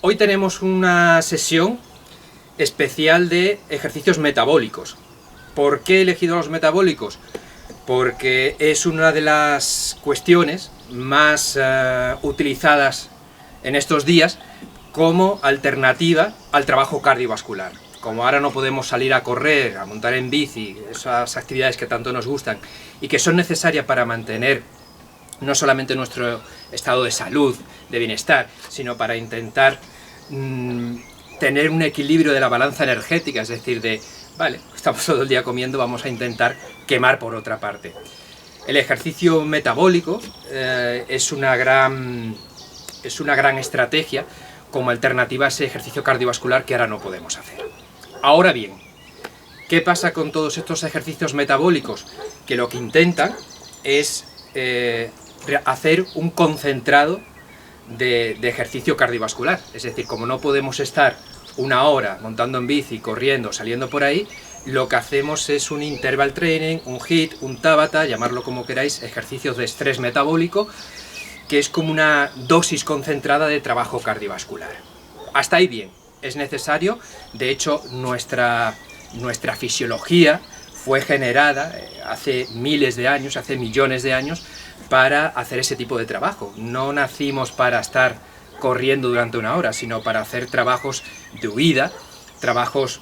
Hoy tenemos una sesión especial de ejercicios metabólicos. ¿Por qué he elegido los metabólicos? Porque es una de las cuestiones más utilizadas en estos días como alternativa al trabajo cardiovascular. Como ahora no podemos salir a correr, a montar en bici, esas actividades que tanto nos gustan y que son necesarias para mantener no solamente nuestro estado de salud, de bienestar, sino para intentar tener un equilibrio de la balanza energética, es decir, vale, estamos todo el día comiendo, vamos a intentar quemar por otra parte. El ejercicio metabólico es una gran estrategia como alternativa a ese ejercicio cardiovascular que ahora no podemos hacer. Ahora bien, ¿qué pasa con todos estos ejercicios metabólicos? Que lo que intentan es hacer un concentrado de ejercicio cardiovascular. Es decir, como no podemos estar una hora montando en bici, corriendo, saliendo por ahí, lo que hacemos es un interval training, un HIIT, un Tabata, llamarlo como queráis, ejercicios de estrés metabólico, que es como una dosis concentrada de trabajo cardiovascular. Hasta ahí bien, es necesario. De hecho, nuestra fisiología fue generada hace miles de años, hace millones de años, para hacer ese tipo de trabajo. No nacimos para estar corriendo durante una hora, sino para hacer trabajos de huida, trabajos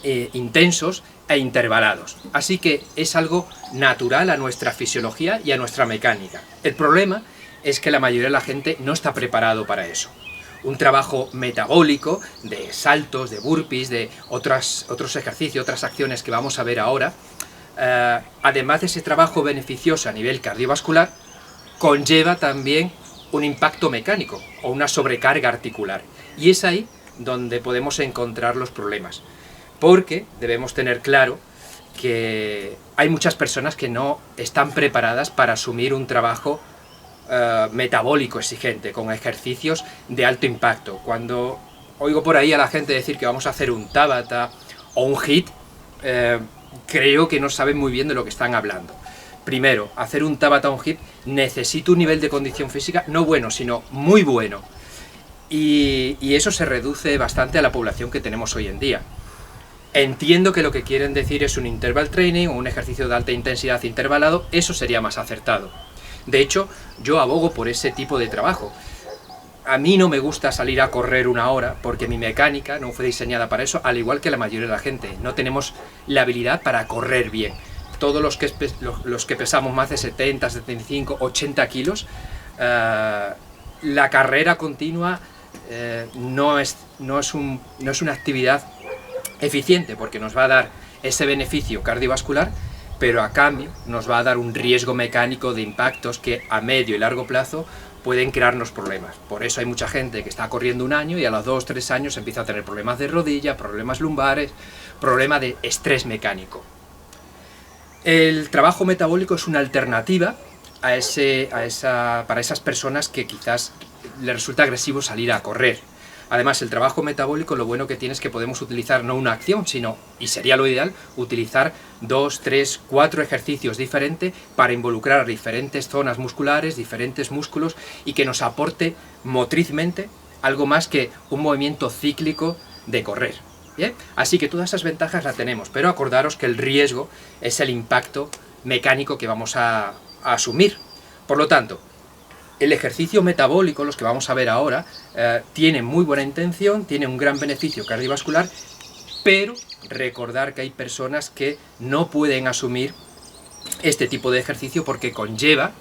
intensos e intervalados. Así que es algo natural a nuestra fisiología y a nuestra mecánica. El problema es que la mayoría de la gente no está preparado para eso. Un trabajo metabólico de saltos, de burpees, de otros ejercicios, otras acciones que vamos a ver ahora, además de ese trabajo beneficioso a nivel cardiovascular, conlleva también un impacto mecánico o una sobrecarga articular. Y es ahí donde podemos encontrar los problemas. Porque debemos tener claro que hay muchas personas que no están preparadas para asumir un trabajo metabólico exigente, con ejercicios de alto impacto. Cuando oigo por ahí a la gente decir que vamos a hacer un Tabata o un HIIT, creo que no saben muy bien de lo que están hablando. Primero, hacer un Tabata o un HIIT necesita un nivel de condición física no bueno, sino muy bueno. Y eso se reduce bastante a la población que tenemos hoy en día. Entiendo que lo que quieren decir es un interval training o un ejercicio de alta intensidad intervalado, eso sería más acertado. De hecho, yo abogo por ese tipo de trabajo. A mí no me gusta salir a correr una hora porque mi mecánica no fue diseñada para eso, al igual que la mayoría de la gente. No tenemos la habilidad para correr bien. Todos los que pesamos más de 70, 75, 80 kilos, la carrera continua no es una actividad eficiente, porque nos va a dar ese beneficio cardiovascular, pero a cambio nos va a dar un riesgo mecánico de impactos que a medio y largo plazo pueden crearnos problemas. Por eso hay mucha gente que está corriendo un año y a los 2-3 años empieza a tener problemas de rodilla, problemas lumbares, problema de estrés mecánico. El trabajo metabólico es una alternativa para esas personas que quizás les resulta agresivo salir a correr. Además, el trabajo metabólico, lo bueno que tiene es que podemos utilizar no una acción, sino, y sería lo ideal, utilizar 2, 3, 4 ejercicios diferentes para involucrar a diferentes zonas musculares, diferentes músculos, y que nos aporte motrizmente algo más que un movimiento cíclico de correr. ¿Bien? Así que todas esas ventajas las tenemos, pero acordaros que el riesgo es el impacto mecánico que vamos a asumir. Por lo tanto, el ejercicio metabólico, los que vamos a ver ahora, tiene muy buena intención, tiene un gran beneficio cardiovascular, pero recordar que hay personas que no pueden asumir este tipo de ejercicio porque conlleva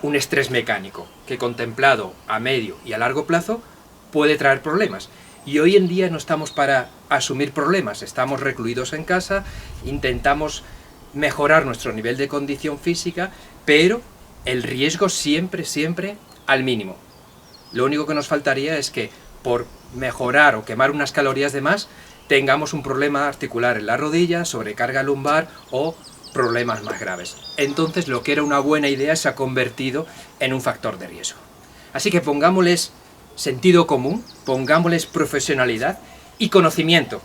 un estrés mecánico, que contemplado a medio y a largo plazo puede traer problemas. Y hoy en día no estamos para asumir problemas, estamos recluidos en casa, intentamos mejorar nuestro nivel de condición física, pero el riesgo siempre al mínimo. Lo único que nos faltaría es que por mejorar o quemar unas calorías de más tengamos un problema articular en la rodilla, sobrecarga lumbar o problemas más graves. Entonces lo que era una buena idea se ha convertido en un factor de riesgo. Así que pongámosles sentido común, pongámosles profesionalidad y conocimiento,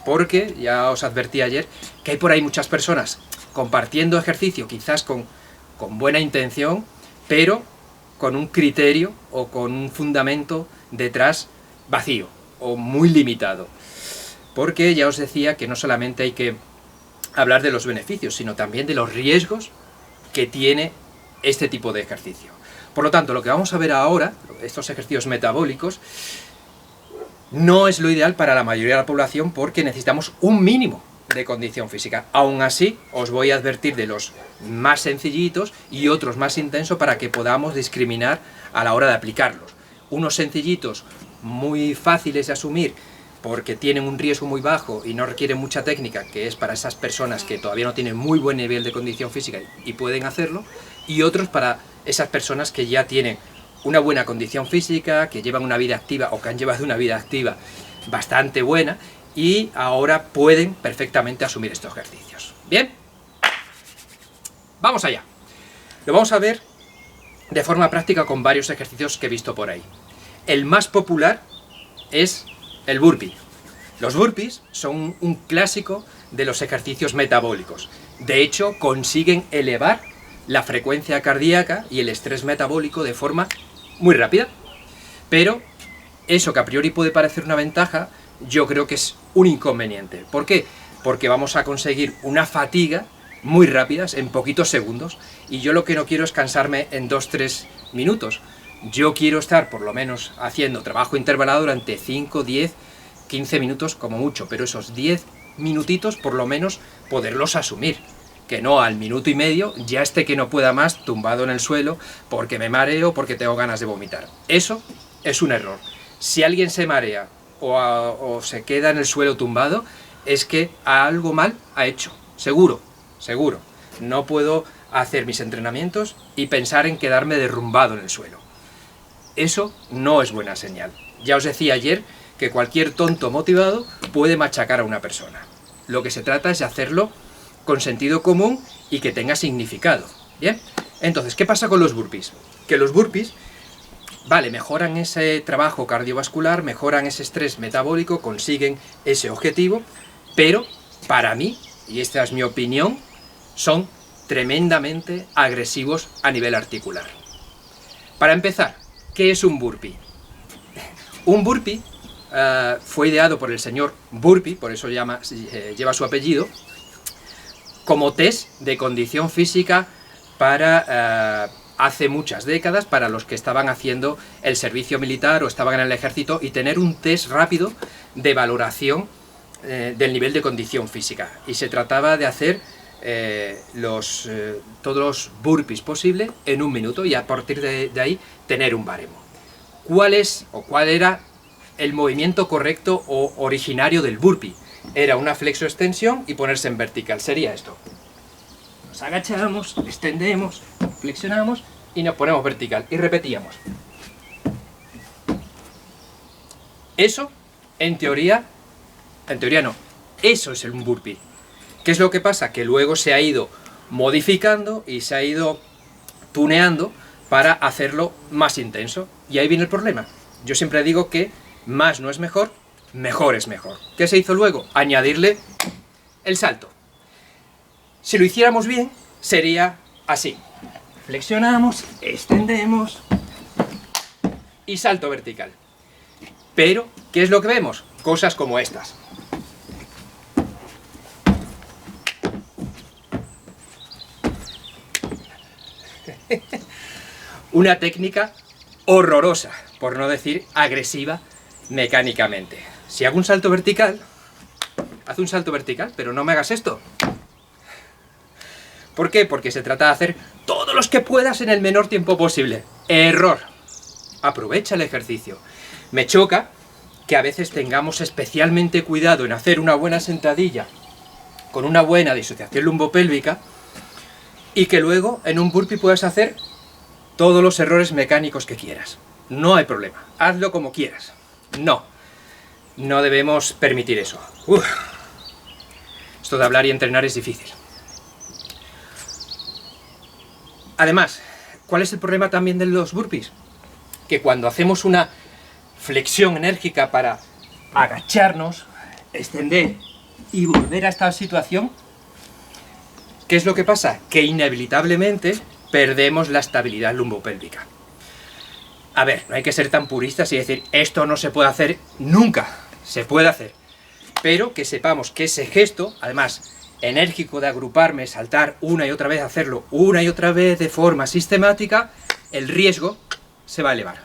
porque ya os advertí ayer que hay por ahí muchas personas compartiendo ejercicio, quizás con buena intención, pero con un criterio o con un fundamento detrás vacío o muy limitado. Porque ya os decía que no solamente hay que hablar de los beneficios, sino también de los riesgos que tiene este tipo de ejercicio. Por lo tanto, lo que vamos a ver ahora, estos ejercicios metabólicos, no es lo ideal para la mayoría de la población porque necesitamos un mínimo de condición física. Aún así, os voy a advertir de los más sencillitos y otros más intensos para que podamos discriminar a la hora de aplicarlos. Unos sencillitos muy fáciles de asumir porque tienen un riesgo muy bajo y no requieren mucha técnica, que es para esas personas que todavía no tienen muy buen nivel de condición física y pueden hacerlo, y otros para esas personas que ya tienen una buena condición física, que llevan una vida activa o que han llevado una vida activa bastante buena y ahora pueden perfectamente asumir estos ejercicios. ¿Bien? Vamos allá. Lo vamos a ver de forma práctica con varios ejercicios que he visto por ahí. El más popular es el burpee. Los burpees son un clásico de los ejercicios metabólicos. De hecho, consiguen elevar la frecuencia cardíaca y el estrés metabólico de forma muy rápida. Pero eso que a priori puede parecer una ventaja, yo creo que es un inconveniente. ¿Por qué? Porque vamos a conseguir una fatiga muy rápida en poquitos segundos y yo lo que no quiero es cansarme en 2-3 minutos. Yo quiero estar por lo menos haciendo trabajo intervalado durante 5, 10, 15 minutos como mucho, pero esos 10 minutitos por lo menos poderlos asumir. Que no al minuto y medio ya esté que no pueda más tumbado en el suelo porque me mareo, porque tengo ganas de vomitar. Eso es un error. Si alguien se marea o se queda en el suelo tumbado, es que algo mal ha hecho. Seguro, seguro. No puedo hacer mis entrenamientos y pensar en quedarme derrumbado en el suelo. Eso no es buena señal. Ya os decía ayer que cualquier tonto motivado puede machacar a una persona. Lo que se trata es de hacerlo con sentido común y que tenga significado. ¿Bien? Entonces, ¿qué pasa con los burpees? Que los burpees, vale, mejoran ese trabajo cardiovascular, mejoran ese estrés metabólico, consiguen ese objetivo, pero para mí, y esta es mi opinión, son tremendamente agresivos a nivel articular. Para empezar, ¿qué es un burpee? Un burpee fue ideado por el señor Burpee, por eso lleva su apellido, como test de condición física para hace muchas décadas, para los que estaban haciendo el servicio militar o estaban en el ejército, y tener un test rápido de valoración del nivel de condición física. Y se trataba de hacer todos los burpees posibles en un minuto y a partir de ahí tener un baremo. ¿Cuál era el movimiento correcto o originario del burpee? Era una flexoextensión y ponerse en vertical. Sería esto. Nos agachamos, extendemos, flexionamos y nos ponemos vertical. Y repetíamos. Eso, en teoría no. Eso es un burpee. ¿Qué es lo que pasa? Que luego se ha ido modificando y se ha ido tuneando para hacerlo más intenso. Y ahí viene el problema. Yo siempre digo que más no es mejor, mejor es mejor. ¿Qué se hizo luego? Añadirle el salto. Si lo hiciéramos bien, sería así. Flexionamos, extendemos y salto vertical. Pero, ¿qué es lo que vemos? Cosas como estas. Una técnica horrorosa, por no decir agresiva mecánicamente. Si hago un salto vertical, haz un salto vertical, pero no me hagas esto. ¿Por qué? Porque se trata de hacer todos los que puedas en el menor tiempo posible. Error. Aprovecha el ejercicio. Me choca que a veces tengamos especialmente cuidado en hacer una buena sentadilla con una buena disociación lumbopélvica y que luego en un burpee puedas hacer todos los errores mecánicos que quieras. No hay problema. Hazlo como quieras. No debemos permitir eso. Esto de hablar y entrenar es difícil. Además, ¿cuál es el problema también de los burpees? Que cuando hacemos una flexión enérgica para agacharnos, extender y volver a esta situación, ¿qué es lo que pasa? Que inevitablemente perdemos la estabilidad lumbopélvica. A ver, no hay que ser tan puristas y decir, esto no se puede hacer nunca. Se puede hacer. Pero que sepamos que ese gesto, además, enérgico de agruparme, saltar una y otra vez, hacerlo una y otra vez de forma sistemática, el riesgo se va a elevar.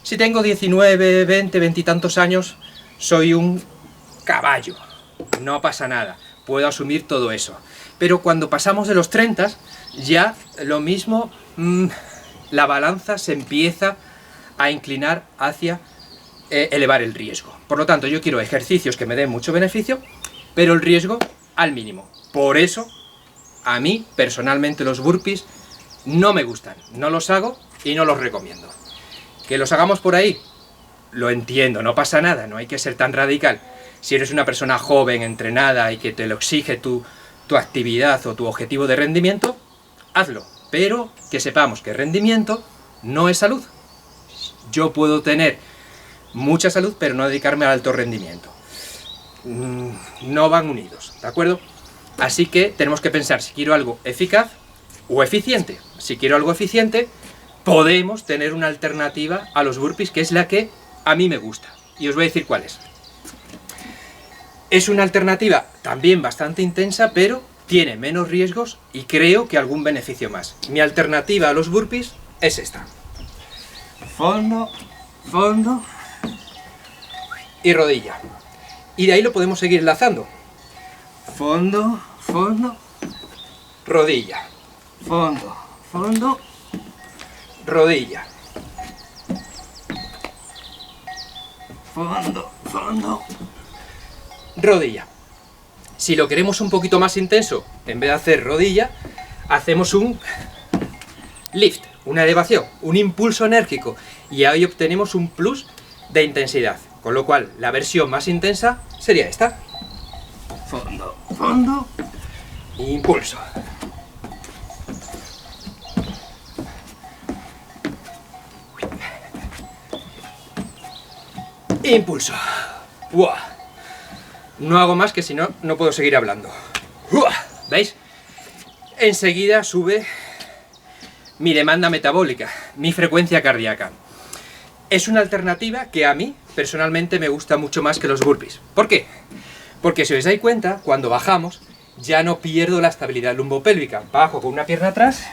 Si tengo 19, 20, 20 y tantos años, soy un caballo. No pasa nada. Puedo asumir todo eso. Pero cuando pasamos de los 30, ya lo mismo, la balanza se empieza a inclinar hacia elevar el riesgo. Por lo tanto, yo quiero ejercicios que me den mucho beneficio, pero el riesgo al mínimo. Por eso, a mí, personalmente, los burpees no me gustan. No los hago y no los recomiendo. Que los hagamos por ahí, lo entiendo, no pasa nada, no hay que ser tan radical. Si eres una persona joven, entrenada y que te lo exige tu actividad o tu objetivo de rendimiento, hazlo. Pero que sepamos que rendimiento no es salud. Yo puedo tener mucha salud, pero no dedicarme al alto rendimiento. No van unidos, ¿de acuerdo? Así que tenemos que pensar si quiero algo eficaz o eficiente. Si quiero algo eficiente, podemos tener una alternativa a los burpees, que es la que a mí me gusta. Y os voy a decir cuál es. Es una alternativa también bastante intensa, pero tiene menos riesgos y creo que algún beneficio más. Mi alternativa a los burpees es esta. Fondo, fondo y rodilla. Y de ahí lo podemos seguir enlazando. Fondo, fondo, rodilla. Fondo, fondo, rodilla. Fondo, fondo, rodilla. Si lo queremos un poquito más intenso, en vez de hacer rodilla, hacemos un lift, una elevación, un impulso enérgico, y ahí obtenemos un plus de intensidad. Con lo cual, la versión más intensa sería esta. Fondo, fondo, impulso. Impulso. ¡Uah! No hago más, que si no, no puedo seguir hablando. ¡Uah! ¿Veis? Enseguida sube mi demanda metabólica, mi frecuencia cardíaca. Es una alternativa que a mí, personalmente, me gusta mucho más que los burpees. ¿Por qué? Porque si os dais cuenta, cuando bajamos, ya no pierdo la estabilidad lumbopélvica. Bajo con una pierna atrás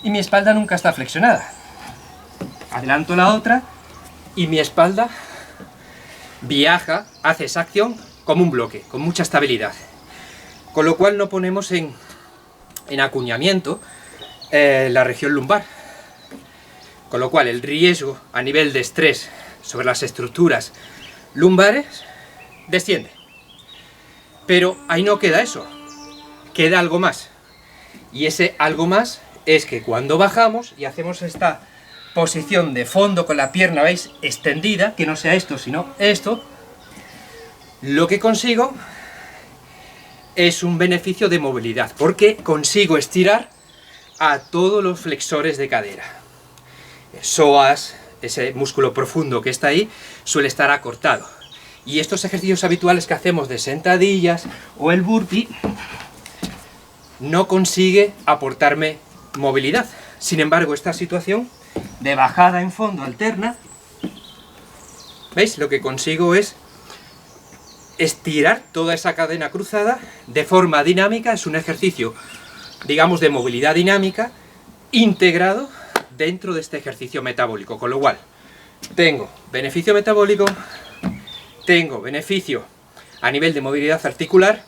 y mi espalda nunca está flexionada. Adelanto la otra y mi espalda viaja, hace esa acción como un bloque, con mucha estabilidad. Con lo cual no ponemos en acuñamiento la región lumbar. Con lo cual el riesgo a nivel de estrés sobre las estructuras lumbares desciende. Pero ahí no queda eso, queda algo más. Y ese algo más es que cuando bajamos y hacemos esta posición de fondo con la pierna, ¿veis?, extendida, que no sea esto sino esto, lo que consigo es un beneficio de movilidad, porque consigo estirar a todos los flexores de cadera. Psoas, ese músculo profundo que está ahí, suele estar acortado. Y estos ejercicios habituales que hacemos de sentadillas o el burpee no consigue aportarme movilidad. Sin embargo, esta situación de bajada en fondo alterna, ¿veis? Lo que consigo es estirar toda esa cadena cruzada de forma dinámica. Es un ejercicio, digamos, de movilidad dinámica integrado dentro de este ejercicio metabólico, con lo cual tengo beneficio metabólico, tengo beneficio a nivel de movilidad articular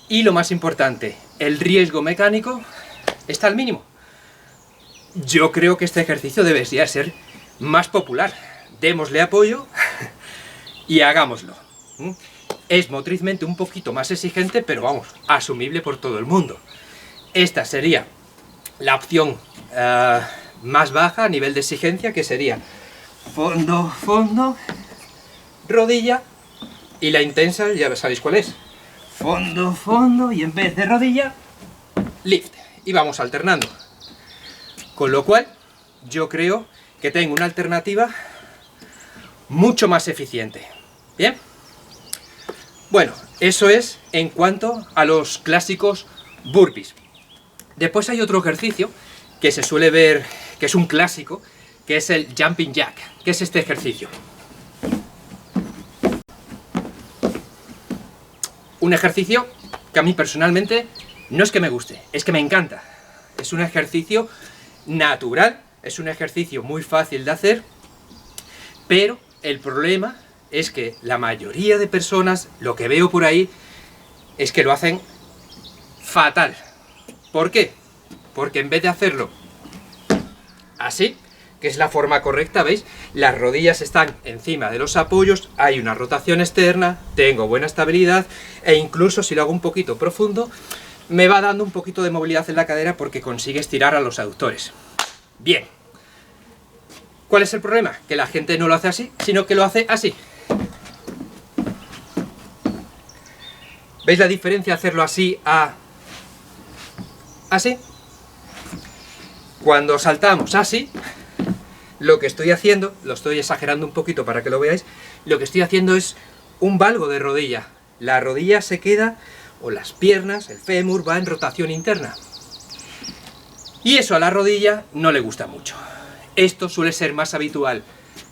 y, lo más importante, el riesgo mecánico está al mínimo. Yo creo que este ejercicio debería ser más popular. Démosle apoyo y hagámoslo. Es motrizmente un poquito más exigente, pero vamos, asumible por todo el mundo. Esta sería la opción más baja a nivel de exigencia, que sería fondo, fondo, rodilla, y la intensa ya sabéis cuál es. Fondo, fondo, y en vez de rodilla, lift. Y vamos alternando. Con lo cual, yo creo que tengo una alternativa mucho más eficiente. ¿Bien? Bueno, eso es en cuanto a los clásicos burpees. Después hay otro ejercicio que se suele ver, que es un clásico, que es el Jumping Jack. ¿Qué es este ejercicio? Un ejercicio que a mí personalmente no es que me guste, es que me encanta. Es un ejercicio natural, es un ejercicio muy fácil de hacer, pero el problema es que la mayoría de personas, lo que veo por ahí, es que lo hacen fatal. ¿Por qué? Porque en vez de hacerlo así, que es la forma correcta, ¿veis? Las rodillas están encima de los apoyos, hay una rotación externa, tengo buena estabilidad e incluso si lo hago un poquito profundo, me va dando un poquito de movilidad en la cadera porque consigue estirar a los aductores. Bien. ¿Cuál es el problema? Que la gente no lo hace así, sino que lo hace así. ¿Veis la diferencia hacerlo así a así? Cuando saltamos así, lo que estoy haciendo, lo estoy exagerando un poquito para que lo veáis, lo que estoy haciendo es un valgo de rodilla. La rodilla se queda, o las piernas, el fémur, va en rotación interna. Y eso a la rodilla no le gusta mucho. Esto suele ser más habitual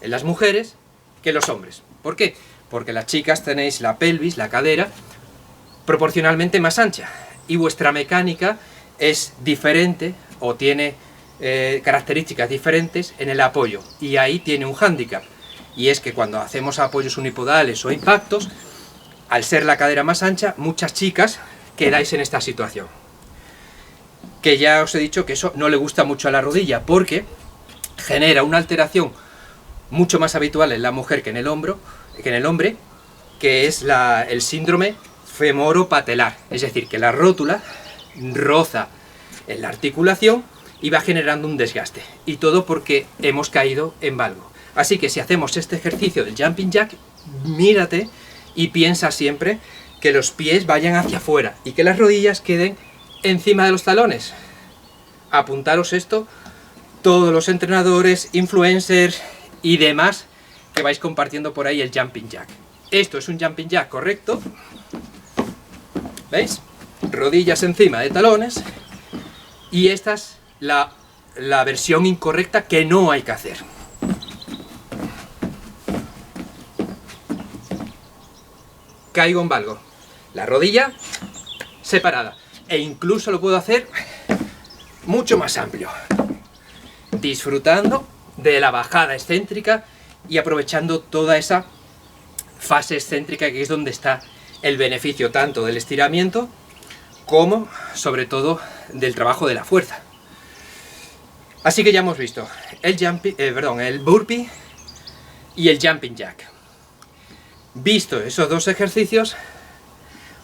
en las mujeres que en los hombres. ¿Por qué? Porque las chicas tenéis la pelvis, la cadera, proporcionalmente más ancha. Y vuestra mecánica es diferente, o tiene características diferentes en el apoyo. Y ahí tiene un hándicap. Y es que cuando hacemos apoyos unipodales o impactos, al ser la cadera más ancha, muchas chicas quedáis en esta situación. Que ya os he dicho que eso no le gusta mucho a la rodilla, porque genera una alteración mucho más habitual en la mujer que en el hombre, que es el síndrome femoropatelar. Es decir, que la rótula roza en la articulación y va generando un desgaste. Y todo porque hemos caído en valgo. Así que si hacemos este ejercicio del Jumping Jack, mírate y piensa siempre que los pies vayan hacia afuera y que las rodillas queden encima de los talones. Apuntaros esto, todos los entrenadores, influencers y demás que vais compartiendo por ahí el Jumping Jack. Esto es un Jumping Jack correcto. ¿Veis? Rodillas encima de talones. Y esta es la versión incorrecta que no hay que hacer. Caigo en valgo. La rodilla separada. E incluso lo puedo hacer mucho más amplio. Disfrutando de la bajada excéntrica y aprovechando toda esa fase excéntrica que es donde está el beneficio tanto del estiramiento como, sobre todo, del trabajo de la fuerza. Así que ya hemos visto el burpee y el Jumping Jack. Visto esos dos ejercicios,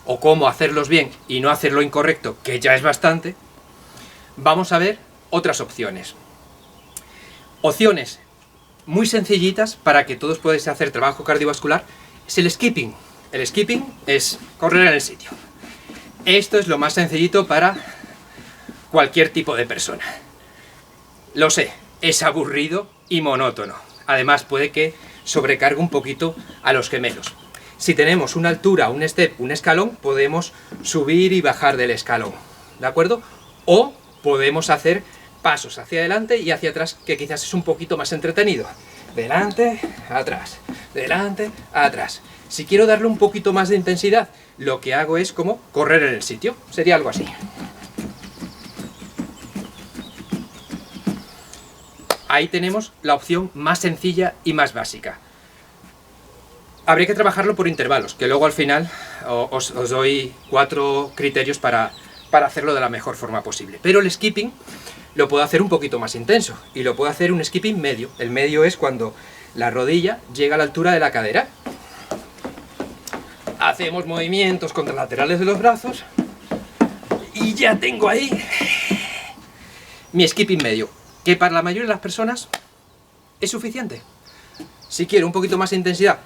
o cómo hacerlos bien y no hacerlo incorrecto, que ya es bastante, vamos a ver otras opciones. Opciones muy sencillitas para que todos podáis hacer trabajo cardiovascular es el skipping. El skipping es correr en el sitio. Esto es lo más sencillito para cualquier tipo de persona. Lo sé, es aburrido y monótono. Además puede que sobrecargue un poquito a los gemelos. Si tenemos una altura, un step, un escalón, podemos subir y bajar del escalón, ¿de acuerdo? O podemos hacer pasos hacia adelante y hacia atrás, que quizás es un poquito más entretenido. Delante, atrás, delante, atrás. Si quiero darle un poquito más de intensidad, lo que hago es como correr en el sitio. Sería algo así. Ahí tenemos la opción más sencilla y más básica. Habría que trabajarlo por intervalos, que luego al final os doy 4 criterios para hacerlo de la mejor forma posible. Pero el skipping lo puedo hacer un poquito más intenso y lo puedo hacer un skipping medio. El medio es cuando la rodilla llega a la altura de la cadera. Hacemos movimientos contralaterales de los brazos y ya tengo ahí mi skipping medio, que para la mayoría de las personas es suficiente. Si quiero un poquito más de intensidad,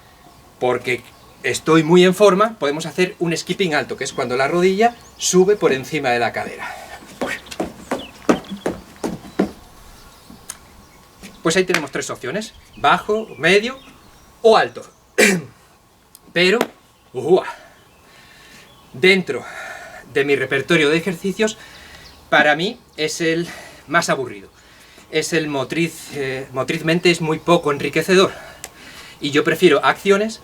porque estoy muy en forma, podemos hacer un skipping alto, que es cuando la rodilla sube por encima de la cadera. Pues ahí tenemos 3 opciones: bajo, medio o alto. Pero dentro de mi repertorio de ejercicios, para mí es el más aburrido. es el motrizmente es muy poco enriquecedor. Y yo prefiero acciones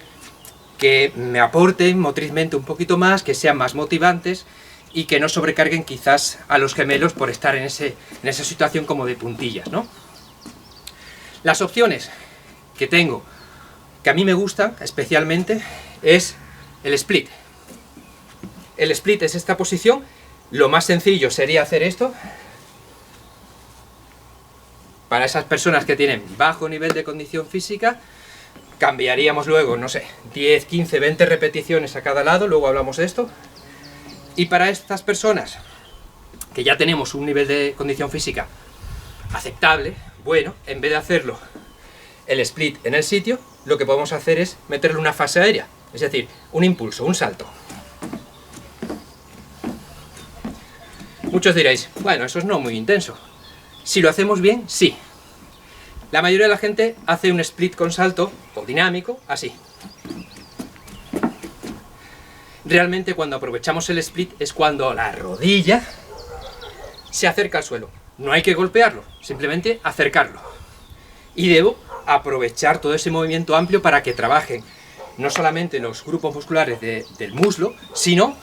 que me aporten motrizmente un poquito más, que sean más motivantes y que no sobrecarguen quizás a los gemelos por estar en esa situación como de puntillas, ¿no? Las opciones que tengo, que a mí me gustan especialmente, es el split. El split es esta posición. Lo más sencillo sería hacer esto. Para esas personas que tienen bajo nivel de condición física, cambiaríamos luego, no sé, 10, 15, 20 repeticiones a cada lado, luego hablamos de esto. Y para estas personas que ya tenemos un nivel de condición física aceptable, bueno, en vez de hacerlo el split en el sitio, lo que podemos hacer es meterle una fase aérea, es decir, un impulso, un salto. Muchos diréis, bueno, eso es no muy intenso. Si lo hacemos bien, sí. La mayoría de la gente hace un split con salto, o dinámico, así. Realmente cuando aprovechamos el split es cuando la rodilla se acerca al suelo. No hay que golpearlo, simplemente acercarlo. Y debo aprovechar todo ese movimiento amplio para que trabajen no solamente los grupos musculares del muslo, sino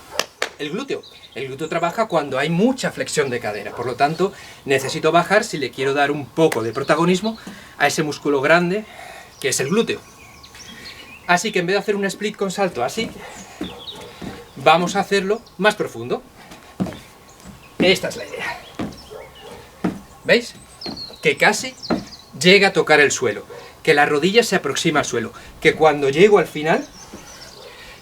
el glúteo. El glúteo trabaja cuando hay mucha flexión de cadera, por lo tanto necesito bajar si le quiero dar un poco de protagonismo a ese músculo grande que es el glúteo. Así que en vez de hacer un split con salto así, vamos a hacerlo más profundo. Esta es la idea. ¿Veis? Que casi llega a tocar el suelo, que la rodilla se aproxima al suelo, que cuando llego al final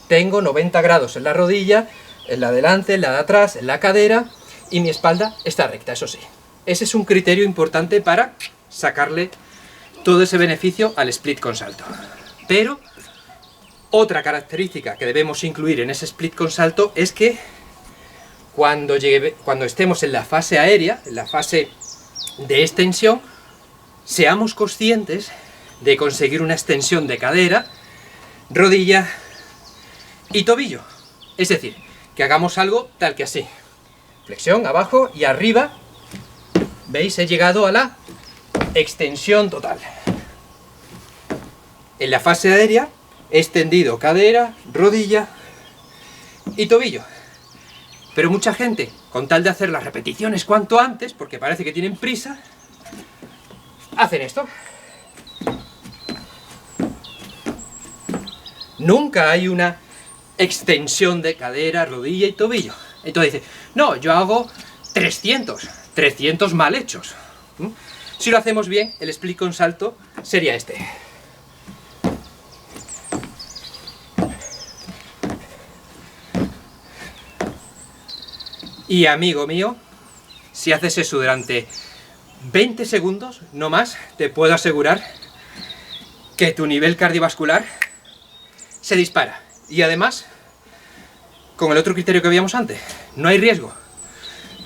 tengo 90 grados en la rodilla, en la de delante, en la de atrás, en la cadera, y mi espalda está recta, eso sí. Ese es un criterio importante para sacarle todo ese beneficio al split con salto. Pero otra característica que debemos incluir en ese split con salto es que cuando estemos en la fase aérea, en la fase de extensión, seamos conscientes de conseguir una extensión de cadera, rodilla y tobillo. Es decir, que hagamos algo tal que así. Flexión abajo y arriba. ¿Veis? He llegado a la extensión total. En la fase aérea he extendido cadera, rodilla y tobillo. Pero mucha gente, con tal de hacer las repeticiones cuanto antes, porque parece que tienen prisa, hacen esto. Nunca hay una extensión de cadera, rodilla y tobillo. Entonces dice, no, yo hago 300 mal hechos. Si lo hacemos bien, el split con salto sería este. Y amigo mío, si haces eso durante 20 segundos, no más, te puedo asegurar que tu nivel cardiovascular se dispara. Y además, con el otro criterio que veíamos antes, no hay riesgo,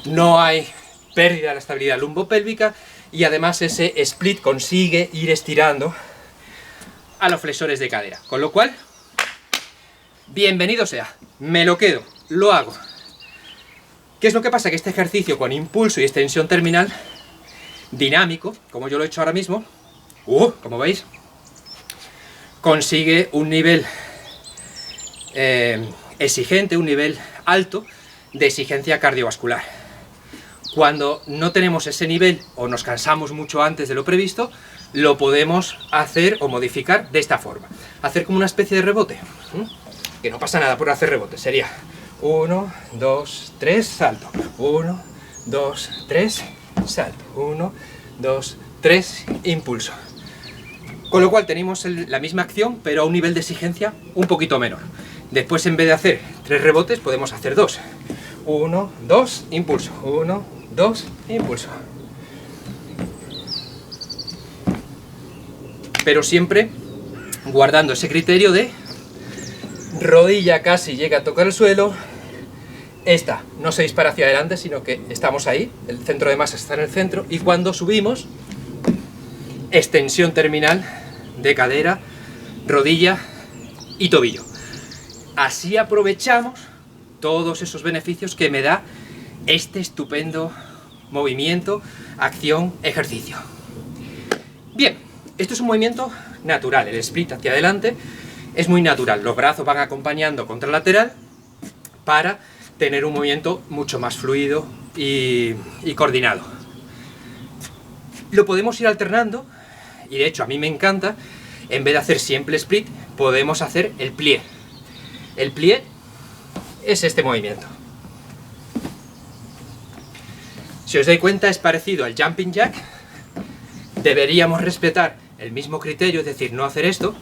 no hay pérdida de la estabilidad lumbopélvica y además ese split consigue ir estirando a los flexores de cadera. Con lo cual, bienvenido sea, me lo quedo, lo hago. ¿Qué es lo que pasa? Que este ejercicio con impulso y extensión terminal, dinámico, como yo lo he hecho ahora mismo, como veis, consigue un nivel exigente, un nivel alto de exigencia cardiovascular. Cuando no tenemos ese nivel o nos cansamos mucho antes de lo previsto, lo podemos hacer o modificar de esta forma. Hacer como una especie de rebote. Que no pasa nada por hacer rebote. Sería 1, 2, 3, salto. 1, 2, 3, salto. 1, 2, 3, impulso. Con lo cual tenemos la misma acción, pero a un nivel de exigencia un poquito menor. Después, en vez de hacer 3 rebotes, podemos hacer 2. 1, 2, impulso. 1, 2, impulso. Pero siempre guardando ese criterio de rodilla casi llega a tocar el suelo. Esta no se dispara hacia adelante, sino que estamos ahí. El centro de masa está en el centro. Y cuando subimos, extensión terminal de cadera, rodilla y tobillo. Así aprovechamos todos esos beneficios que me da este estupendo movimiento, acción, ejercicio. Bien, esto es un movimiento natural, el split hacia adelante es muy natural, los brazos van acompañando contralateral para tener un movimiento mucho más fluido y coordinado. Lo podemos ir alternando, y de hecho a mí me encanta, en vez de hacer siempre split, podemos hacer el plié. El plié es este movimiento. Si os dais cuenta, es parecido al jumping jack. Deberíamos respetar el mismo criterio, es decir, no hacer esto.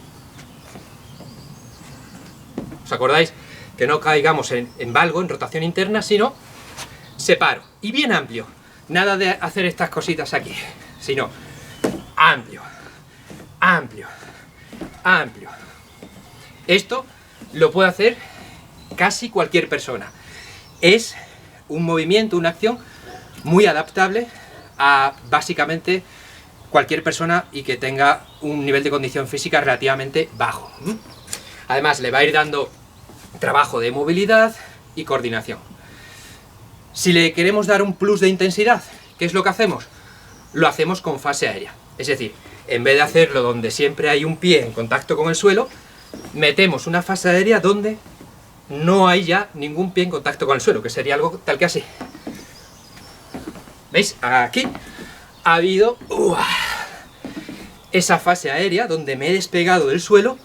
¿Os acordáis? Que no caigamos en valgo, en rotación interna, sino separo. Y bien amplio. Nada de hacer estas cositas aquí, sino amplio, amplio, amplio. Esto lo puede hacer casi cualquier persona. Es un movimiento, una acción muy adaptable a básicamente cualquier persona y que tenga un nivel de condición física relativamente bajo. Además, le va a ir dando trabajo de movilidad y coordinación. Si le queremos dar un plus de intensidad, ¿qué es lo que hacemos? Lo hacemos con fase aérea. Es decir, en vez de hacerlo donde siempre hay un pie en contacto con el suelo, metemos una fase aérea donde no hay ya ningún pie en contacto con el suelo, que sería algo tal que así. ¿Veis? Aquí ha habido esa fase aérea donde me he despegado del suelo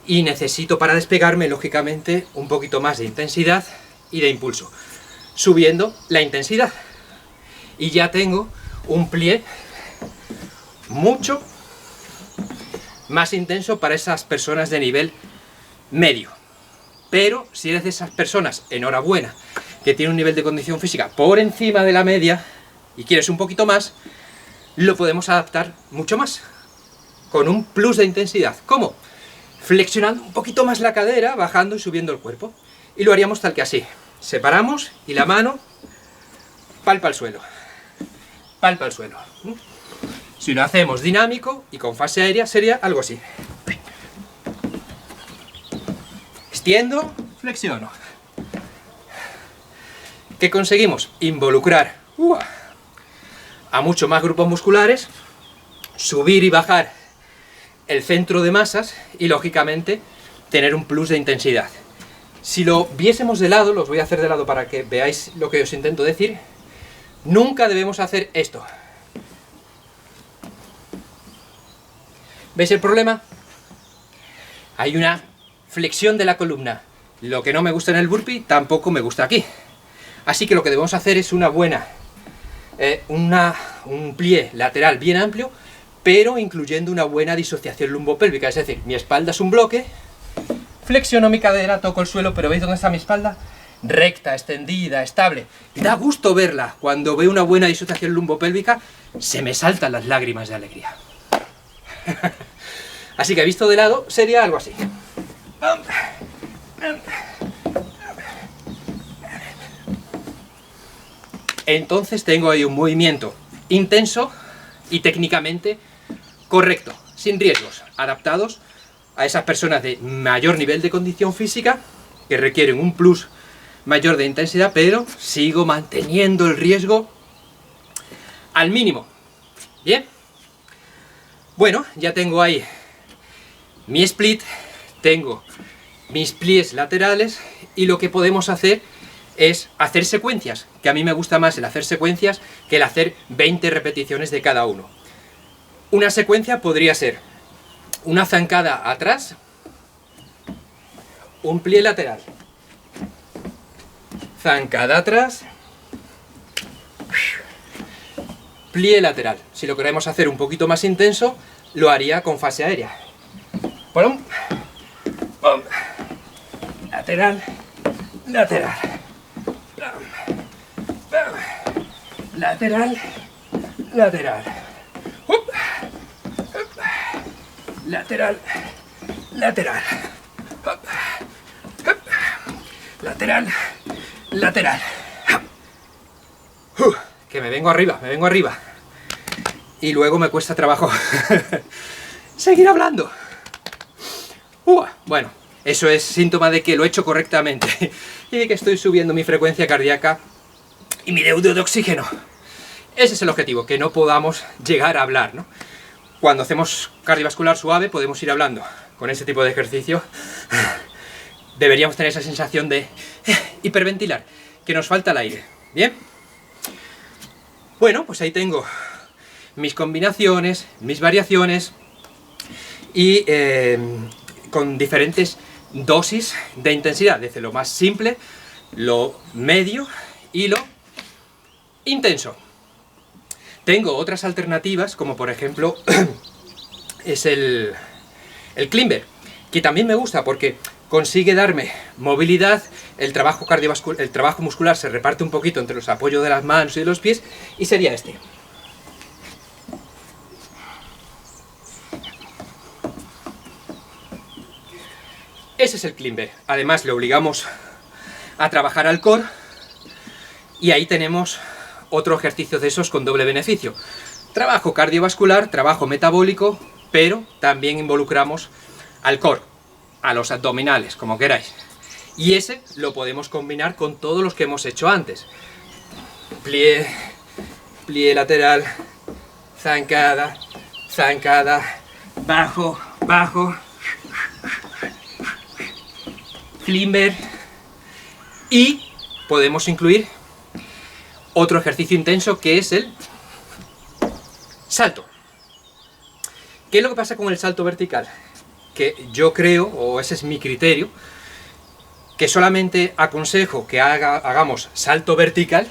y necesito para despegarme, lógicamente, un poquito más de intensidad y de impulso, subiendo la intensidad. Y ya tengo un plié mucho más intenso para esas personas de nivel medio. Pero si eres de esas personas, enhorabuena, que tiene un nivel de condición física por encima de la media y quieres un poquito más, lo podemos adaptar mucho más, con un plus de intensidad. ¿Cómo? Flexionando un poquito más la cadera, bajando y subiendo el cuerpo. Y lo haríamos tal que así. Separamos y la mano palpa el suelo. Palpa el suelo. Si lo hacemos dinámico y con fase aérea sería algo así. Extiendo, flexiono. ¿Qué conseguimos? Involucrar a muchos más grupos musculares, subir y bajar el centro de masas y, lógicamente, tener un plus de intensidad. Si lo viésemos de lado, los voy a hacer de lado para que veáis lo que os intento decir, nunca debemos hacer esto. ¿Veis el problema? Hay una flexión de la columna. Lo que no me gusta en el burpee, tampoco me gusta aquí. Así que lo que debemos hacer es una buena, un plié lateral bien amplio, pero incluyendo una buena disociación lumbopélvica. Es decir, mi espalda es un bloque, flexiono mi cadera, toco el suelo, pero ¿veis dónde está mi espalda? Recta, extendida, estable. Da gusto verla. Cuando veo una buena disociación lumbopélvica, se me saltan las lágrimas de alegría. Así que visto de lado, sería algo así. Entonces tengo ahí un movimiento intenso y técnicamente correcto, sin riesgos, adaptados a esas personas de mayor nivel de condición física que requieren un plus mayor de intensidad, pero sigo manteniendo el riesgo al mínimo. Bien, bueno, ya tengo ahí mi split, tengo mis pliés laterales y lo que podemos hacer es hacer secuencias, que a mí me gusta más el hacer secuencias que el hacer 20 repeticiones de cada uno. Una secuencia podría ser una zancada atrás, un plié lateral, zancada atrás, plié lateral. Si lo queremos hacer un poquito más intenso, lo haría con fase aérea. Pum, pum, lateral, lateral, pum, pum, lateral, lateral, lateral, lateral, lateral, lateral. Que me vengo arriba. Y luego me cuesta trabajo seguir hablando. Bueno, eso es síntoma de que lo he hecho correctamente y de que estoy subiendo mi frecuencia cardíaca y mi deuda de oxígeno. Ese es el objetivo, que no podamos llegar a hablar, ¿no? Cuando hacemos cardiovascular suave podemos ir hablando. Con ese tipo de ejercicio deberíamos tener esa sensación de hiperventilar, que nos falta el aire. ¿Bien? Bueno, pues ahí tengo mis combinaciones, mis variaciones y con diferentes dosis de intensidad, desde lo más simple, lo medio y lo intenso. Tengo otras alternativas, como por ejemplo es el climber, que también me gusta porque consigue darme movilidad, el trabajo cardiovascular, el trabajo muscular se reparte un poquito entre los apoyos de las manos y de los pies, y sería este. Ese es el climber. Además le obligamos a trabajar al core, y ahí tenemos otro ejercicio de esos con doble beneficio. Trabajo cardiovascular, trabajo metabólico, pero también involucramos al core, a los abdominales, como queráis. Y ese lo podemos combinar con todos los que hemos hecho antes. Plié, plié lateral, zancada, zancada, bajo, bajo, climber, y podemos incluir otro ejercicio intenso que es el salto. ¿Qué es lo que pasa con el salto vertical? Que yo creo, o ese es mi criterio, que solamente aconsejo que hagamos salto vertical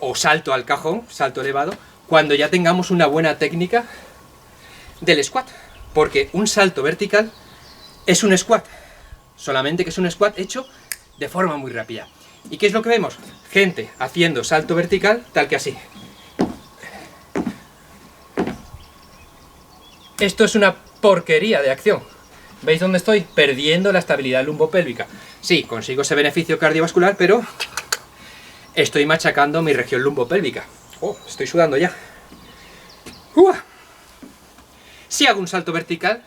o salto al cajón, salto elevado, cuando ya tengamos una buena técnica del squat. Porque un salto vertical es un squat, solamente que es un squat hecho de forma muy rápida. ¿Y qué es lo que vemos? Gente haciendo salto vertical tal que así. Esto es una porquería de acción. ¿Veis dónde estoy? Perdiendo la estabilidad lumbopélvica. Sí, consigo ese beneficio cardiovascular, pero estoy machacando mi región lumbopélvica. Oh, estoy sudando ya. Si hago un salto vertical,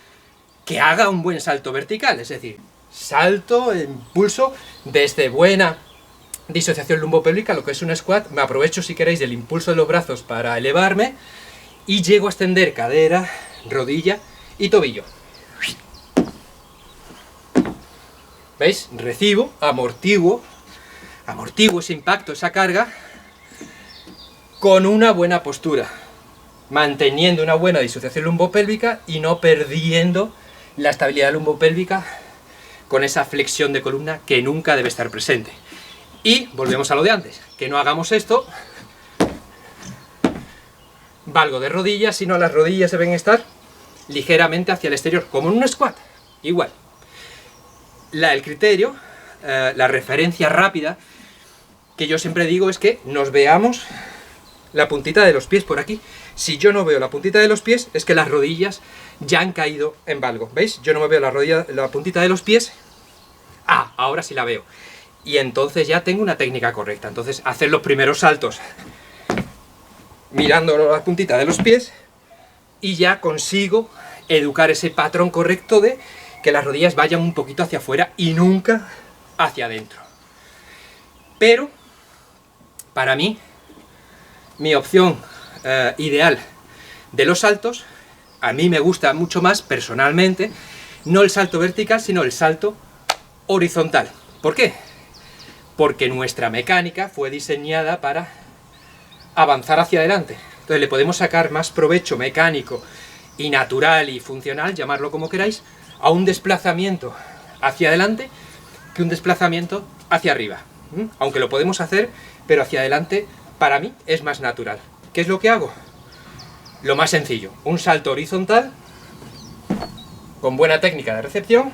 que haga un buen salto vertical, es decir, salto, impulso desde buena disociación lumbopélvica, lo que es un squat. Me aprovecho, si queréis, del impulso de los brazos para elevarme y llego a extender cadera, rodilla y tobillo. ¿Veis? Recibo, amortiguo ese impacto, esa carga, con una buena postura, manteniendo una buena disociación lumbopélvica y no perdiendo la estabilidad lumbopélvica con esa flexión de columna que nunca debe estar presente. Y volvemos a lo de antes, que no hagamos esto, valgo de rodillas, sino las rodillas deben estar ligeramente hacia el exterior, como en un squat, igual. El criterio, la referencia rápida que yo siempre digo es que nos veamos la puntita de los pies por aquí. Si yo no veo la puntita de los pies, es que las rodillas ya han caído en valgo. ¿Veis? Yo no me veo la puntita de los pies. Ah, ahora sí la veo. Y entonces ya tengo una técnica correcta. Entonces, hacer los primeros saltos mirando la puntita de los pies y ya consigo educar ese patrón correcto de que las rodillas vayan un poquito hacia afuera y nunca hacia adentro. Pero, para mí, mi opción ideal de los saltos, a mí me gusta mucho más, personalmente, no el salto vertical, sino el salto horizontal. ¿Por qué? Porque nuestra mecánica fue diseñada para avanzar hacia adelante. Entonces le podemos sacar más provecho mecánico y natural y funcional, llamarlo como queráis, a un desplazamiento hacia adelante que un desplazamiento hacia arriba. Aunque lo podemos hacer, pero hacia adelante para mí es más natural. ¿Qué es lo que hago? Lo más sencillo, un salto horizontal con buena técnica de recepción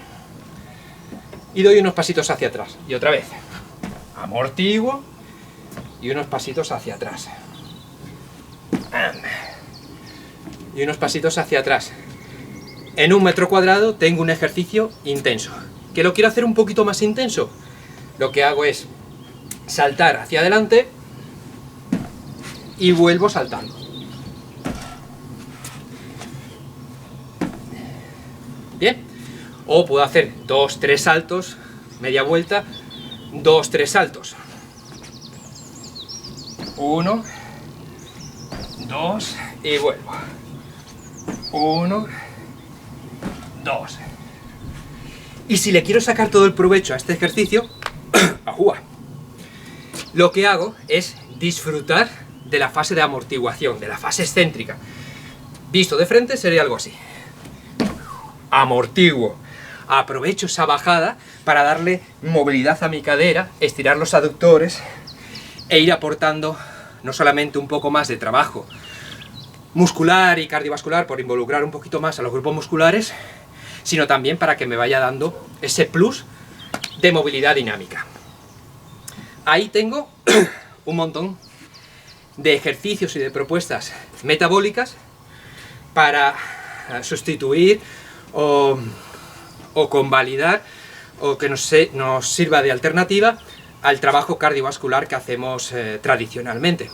y doy unos pasitos hacia atrás. Y otra vez, amortiguo y unos pasitos hacia atrás. Y unos pasitos hacia atrás. En 1 metro cuadrado tengo un ejercicio intenso. ¿Que lo quiero hacer un poquito más intenso? Lo que hago es saltar hacia adelante y vuelvo saltando. Bien. O puedo hacer 2-3 saltos, media vuelta, 2-3 saltos. 1, 2 y vuelvo. 1, 2. Y si le quiero sacar todo el provecho a este ejercicio, ¡ajúa!, lo que hago es disfrutar de la fase de amortiguación, de la fase excéntrica. Visto de frente sería algo así. Amortiguo. Aprovecho esa bajada para darle movilidad a mi cadera, estirar los aductores e ir aportando no solamente un poco más de trabajo muscular y cardiovascular por involucrar un poquito más a los grupos musculares, sino también para que me vaya dando ese plus de movilidad dinámica. Ahí tengo un montón de ejercicios y de propuestas metabólicas para sustituir o convalidar o que nos sirva de alternativa al trabajo cardiovascular que hacemos tradicionalmente.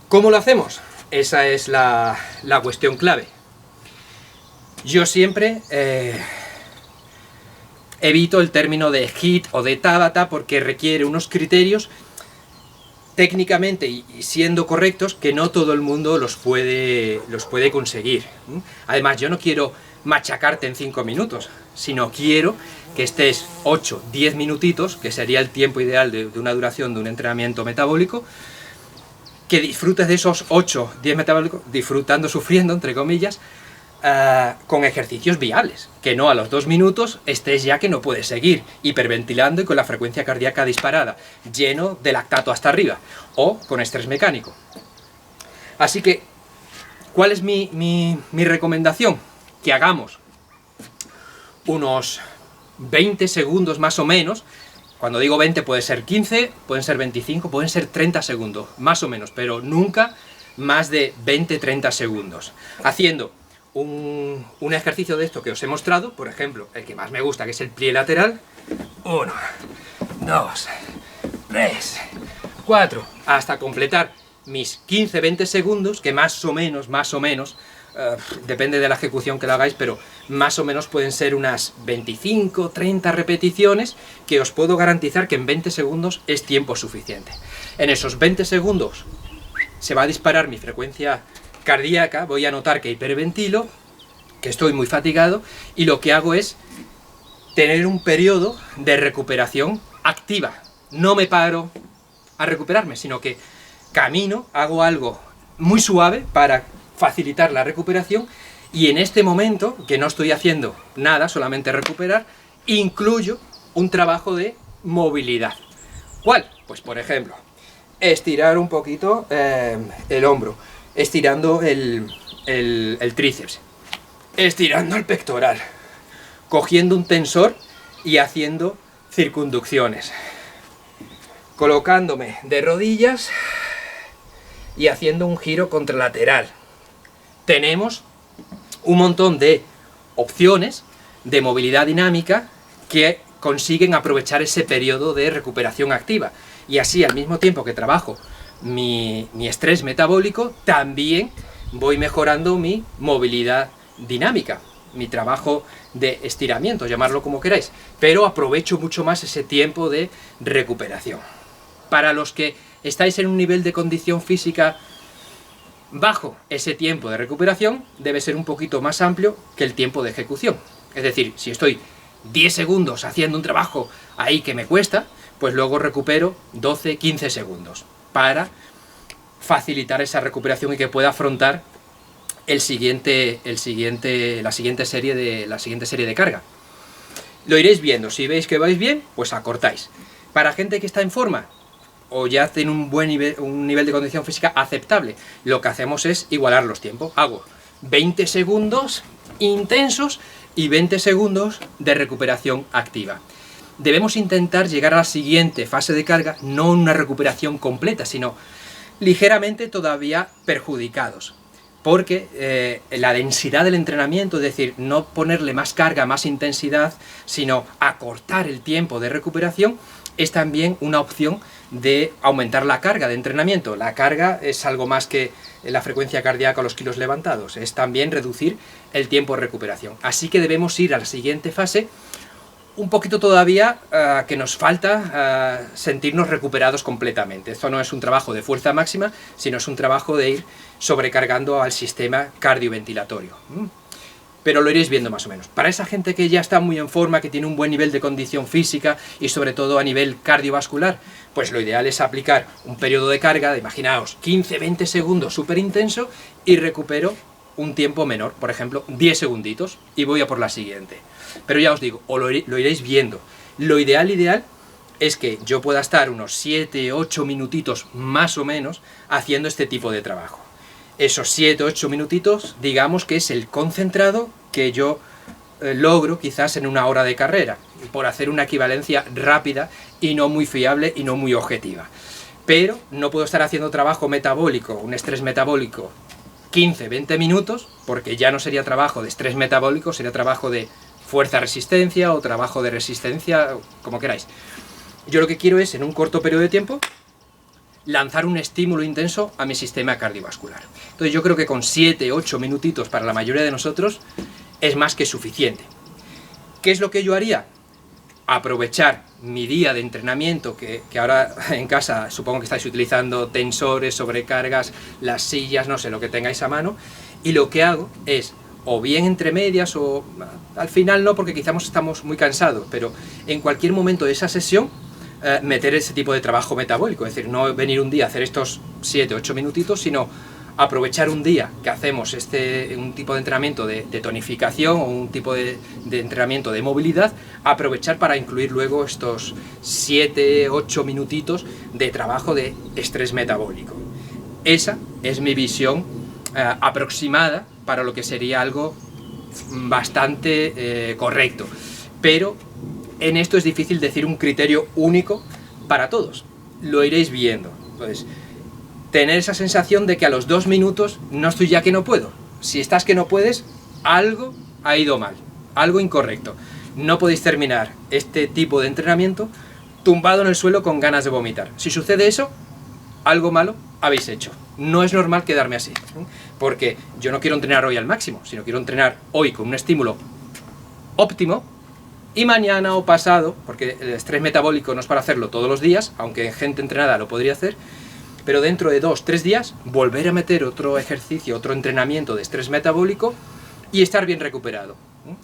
¿Cómo lo hacemos? Esa es la cuestión clave. Yo siempre evito el término de HIIT o de Tabata porque requiere unos criterios técnicamente y siendo correctos que no todo el mundo los puede conseguir. Además, yo no quiero machacarte en 5 minutos, sino quiero que estés 8, 10 minutitos, que sería el tiempo ideal de una duración de un entrenamiento metabólico, que disfrutes de esos 8, 10 metabólicos, disfrutando, sufriendo, entre comillas, con ejercicios viables, que no a los 2 minutos estés ya que no puedes seguir, hiperventilando y con la frecuencia cardíaca disparada, lleno de lactato hasta arriba, o con estrés mecánico. Así que, ¿cuál es mi recomendación? Que hagamos unos 20 segundos más o menos. Cuando digo 20 puede ser 15, pueden ser 25, pueden ser 30 segundos, más o menos, pero nunca más de 20-30 segundos. Haciendo un ejercicio de esto que os he mostrado, por ejemplo, el que más me gusta, que es el plie lateral. 1, 2, 3, 4, hasta completar mis 15-20 segundos, que más o menos, depende de la ejecución que lo hagáis, pero más o menos pueden ser unas 25-30 repeticiones, que os puedo garantizar que en 20 segundos es tiempo suficiente. En esos 20 segundos se va a disparar mi frecuencia cardíaca, voy a notar que hiperventilo, que estoy muy fatigado, y lo que hago es tener un periodo de recuperación activa. No me paro a recuperarme, sino que camino, hago algo muy suave para facilitar la recuperación, y en este momento, que no estoy haciendo nada, solamente recuperar, incluyo un trabajo de movilidad. ¿Cuál? Pues por ejemplo, estirar un poquito el hombro, estirando el tríceps, estirando el pectoral, cogiendo un tensor y haciendo circunducciones, colocándome de rodillas y haciendo un giro contralateral. Tenemos un montón de opciones de movilidad dinámica que consiguen aprovechar ese periodo de recuperación activa, y así al mismo tiempo que trabajo mi estrés metabólico, también voy mejorando mi movilidad dinámica, mi trabajo de estiramiento, llamarlo como queráis, pero aprovecho mucho más ese tiempo de recuperación. Para los que estáis en un nivel de condición física bajo, ese tiempo de recuperación debe ser un poquito más amplio que el tiempo de ejecución. Es decir, si estoy 10 segundos haciendo un trabajo ahí que me cuesta, pues luego recupero 12-15 segundos para facilitar esa recuperación y que pueda afrontar la siguiente serie de carga. Lo iréis viendo. Si veis que vais bien, pues acortáis. Para gente que está en forma o ya tiene un nivel de condición física aceptable, lo que hacemos es igualar los tiempos. Hago 20 segundos intensos y 20 segundos de recuperación activa. Debemos intentar llegar a la siguiente fase de carga, no una recuperación completa, sino ligeramente todavía perjudicados. Porque la densidad del entrenamiento, es decir, no ponerle más carga, más intensidad, sino acortar el tiempo de recuperación, es también una opción de aumentar la carga de entrenamiento. La carga es algo más que la frecuencia cardíaca o los kilos levantados, es también reducir el tiempo de recuperación. Así que debemos ir a la siguiente fase un poquito todavía que nos falta sentirnos recuperados completamente. Esto no es un trabajo de fuerza máxima, sino es un trabajo de ir sobrecargando al sistema cardioventilatorio. Pero lo iréis viendo más o menos. Para esa gente que ya está muy en forma, que tiene un buen nivel de condición física y sobre todo a nivel cardiovascular, pues lo ideal es aplicar un periodo de carga de, imaginaos, 15-20 segundos súper intenso y recupero un tiempo menor, por ejemplo, 10 segunditos y voy a por la siguiente. Pero ya os digo, lo iréis viendo. Lo ideal es que yo pueda estar unos 7-8 minutitos más o menos haciendo este tipo de trabajo. Esos 7-8 minutitos, digamos que es el concentrado que yo logro quizás en una hora de carrera, por hacer una equivalencia rápida y no muy fiable y no muy objetiva. Pero no puedo estar haciendo trabajo metabólico, un estrés metabólico, 15-20 minutos, porque ya no sería trabajo de estrés metabólico, sería trabajo de fuerza-resistencia o trabajo de resistencia, como queráis. Yo lo que quiero es, en un corto periodo de tiempo, lanzar un estímulo intenso a mi sistema cardiovascular. Entonces yo creo que con 7-8 minutitos para la mayoría de nosotros es más que suficiente. ¿Qué es lo que yo haría? Aprovechar mi día de entrenamiento, que ahora en casa supongo que estáis utilizando tensores, sobrecargas, las sillas, no sé, lo que tengáis a mano, y lo que hago es, o bien entre medias, o al final no, porque quizás estamos muy cansados, pero en cualquier momento de esa sesión, meter ese tipo de trabajo metabólico, es decir, no venir un día a hacer estos 7-8 minutitos, sino aprovechar un día que hacemos un tipo de entrenamiento de tonificación o un tipo de entrenamiento de movilidad, aprovechar para incluir luego estos 7-8 minutitos de trabajo de estrés metabólico. Esa es mi visión aproximada para lo que sería algo bastante correcto, pero en esto es difícil decir un criterio único para todos, lo iréis viendo. Entonces, tener esa sensación de que a los 2 minutos no estoy ya que no puedo. Si estás que no puedes, algo ha ido mal, algo incorrecto. No podéis terminar este tipo de entrenamiento tumbado en el suelo con ganas de vomitar. Si sucede eso, algo malo habéis hecho. No es normal quedarme así, porque yo no quiero entrenar hoy al máximo, sino quiero entrenar hoy con un estímulo óptimo, y mañana o pasado, porque el estrés metabólico no es para hacerlo todos los días, aunque en gente entrenada lo podría hacer, pero dentro de 2-3 días volver a meter otro ejercicio, otro entrenamiento de estrés metabólico y estar bien recuperado.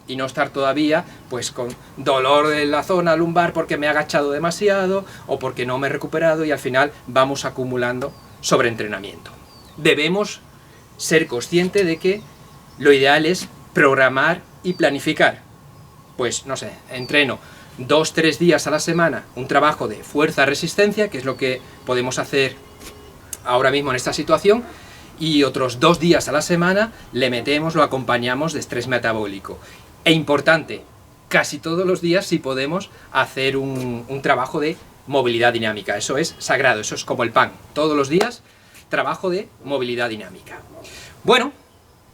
Y no estar todavía pues con dolor en la zona lumbar porque me he agachado demasiado o porque no me he recuperado, y al final vamos acumulando sobreentrenamiento. Debemos ser conscientes de que lo ideal es programar y planificar. Pues no sé, entreno 2-3 días a la semana un trabajo de fuerza-resistencia, que es lo que podemos hacer ahora mismo en esta situación, y otros 2 días a la semana le metemos, lo acompañamos de estrés metabólico. E importante, casi todos los días, si podemos, hacer un trabajo de movilidad dinámica. Eso es sagrado, eso es como el pan. Todos los días, trabajo de movilidad dinámica. Bueno,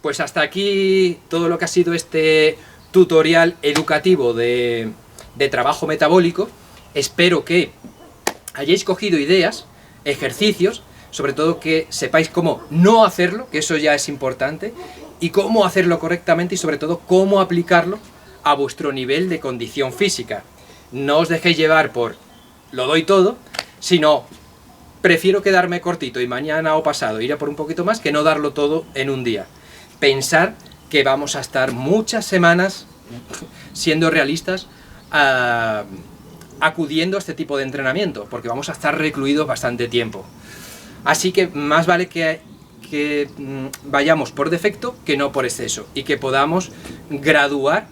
pues hasta aquí todo lo que ha sido este tutorial educativo de trabajo metabólico. Espero que hayáis cogido ideas, ejercicios, sobre todo que sepáis cómo no hacerlo, que eso ya es importante, y cómo hacerlo correctamente y sobre todo cómo aplicarlo a vuestro nivel de condición física. No os dejéis llevar por lo doy todo, sino prefiero quedarme cortito y mañana o pasado ir a por un poquito más que no darlo todo en un día. Pensar que vamos a estar muchas semanas, siendo realistas, acudiendo a este tipo de entrenamiento, porque vamos a estar recluidos bastante tiempo. Así que más vale que vayamos por defecto que no por exceso, y que podamos graduar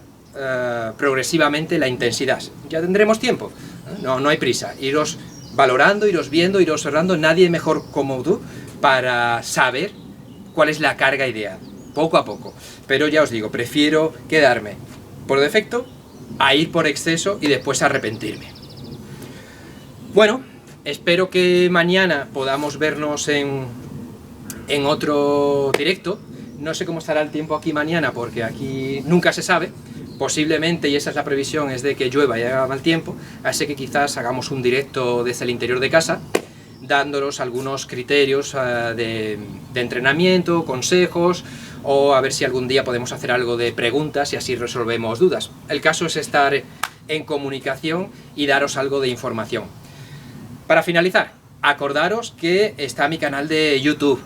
progresivamente la intensidad. Ya tendremos tiempo, no hay prisa. Iros valorando, iros viendo, iros ahorrando. Nadie mejor como tú para saber cuál es la carga ideal, poco a poco. Pero ya os digo, prefiero quedarme por defecto a ir por exceso y después arrepentirme. Bueno, espero que mañana podamos vernos en otro directo. No sé cómo estará el tiempo aquí mañana, porque aquí nunca se sabe. Posiblemente, y esa es la previsión, es de que llueva y haga mal tiempo, así que quizás hagamos un directo desde el interior de casa, dándonos algunos criterios de entrenamiento, consejos, o a ver si algún día podemos hacer algo de preguntas y así resolvemos dudas. El caso es estar en comunicación y daros algo de información. Para finalizar, acordaros que está mi canal de YouTube,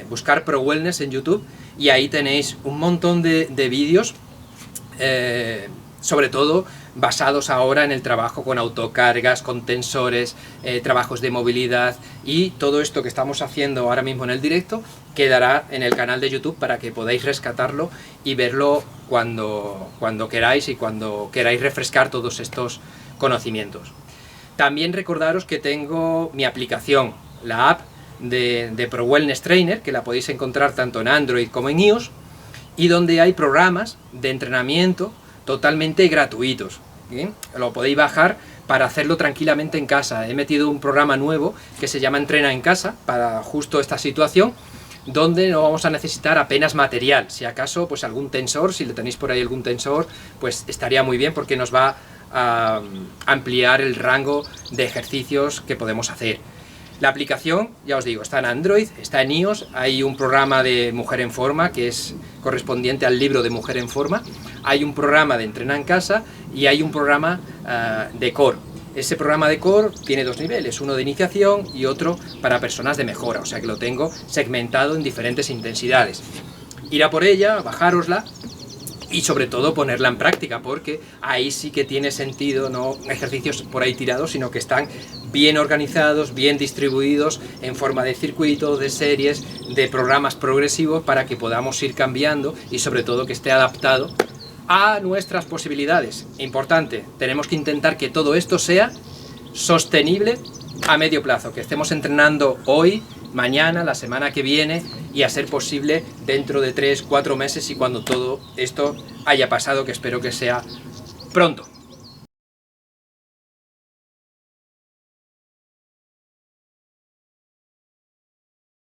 buscar Pro Wellness en YouTube, y ahí tenéis un montón de vídeos, sobre todo basados ahora en el trabajo con autocargas, con tensores, trabajos de movilidad, y todo esto que estamos haciendo ahora mismo en el directo quedará en el canal de YouTube para que podáis rescatarlo y verlo cuando queráis y cuando queráis refrescar todos estos conocimientos. También recordaros que tengo mi aplicación, la app de Pro Wellness Trainer, que la podéis encontrar tanto en Android como en iOS, y donde hay programas de entrenamiento totalmente gratuitos. ¿Bien? Lo podéis bajar para hacerlo tranquilamente en casa. He metido un programa nuevo que se llama Entrena en Casa para justo esta situación, donde no vamos a necesitar apenas material. Si acaso, pues algún tensor, si le tenéis por ahí algún tensor, pues estaría muy bien, porque nos va a ampliar el rango de ejercicios que podemos hacer. La aplicación, ya os digo, está en Android, está en iOS, hay un programa de Mujer en Forma que es correspondiente al libro de Mujer en Forma, hay un programa de Entrena en Casa y hay un programa de Core. Ese programa de Core tiene dos niveles, uno de iniciación y otro para personas de mejora, o sea que lo tengo segmentado en diferentes intensidades. Ir a por ella, bajárosla y sobre todo ponerla en práctica, porque ahí sí que tiene sentido, no ejercicios por ahí tirados, sino que están bien organizados, bien distribuidos en forma de circuitos, de series, de programas progresivos, para que podamos ir cambiando y sobre todo que esté adaptado a nuestras posibilidades. Importante, tenemos que intentar que todo esto sea sostenible a medio plazo, que estemos entrenando hoy, mañana, la semana que viene, y a ser posible dentro de 3-4 meses, y cuando todo esto haya pasado, que espero que sea pronto.